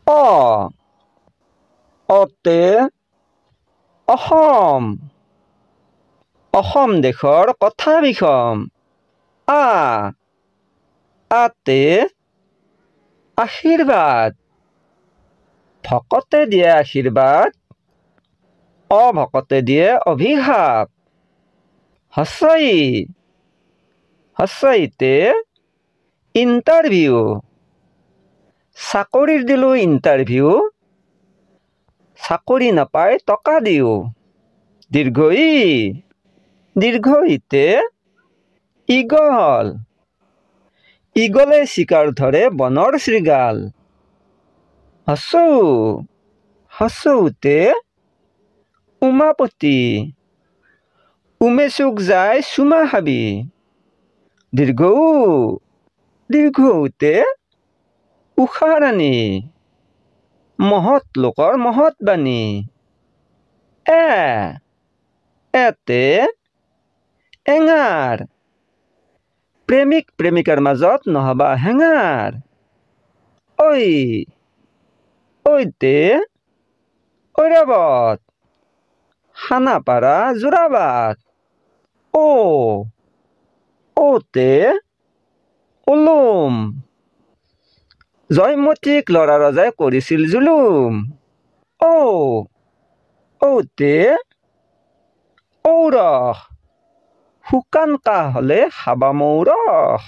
অ অতে অসম অসম দেশৰ কথা বিষম আতে আশীৰ্বাদ ভকতে দিয়ে আশীৰ্বাদ অভকতে দিয়ে অভিশাপ হস্যইতে ইণ্টাৰভিউ চাকৰিৰ দিলোঁ ইণ্টাৰভিউ চাকৰি নাপায় টকা দিওঁ দীৰ্ঘইতে ঈগল ঈগলে চিকাৰ ধৰে বনৰ শৃগাল হস্যউতে উমাপতি উমেশোক যায় চুমা খাবি দীৰ্ঘউতে উষা ৰাণী মহৎ লোকৰ মহৎ বাণী এতে এঙাৰ প্ৰেমিক প্ৰেমিকাৰ মাজত নহবা হেঙাৰ ঐতে ঐৰাবত খানাপাৰা যোৰাবাট ওতে ওলোম জয়মতীক ল'ৰা ৰজাই কৰিছিল জুলুম ঔতে ঔৰস শুকান কাহ হলে খাবা মৌ ৰস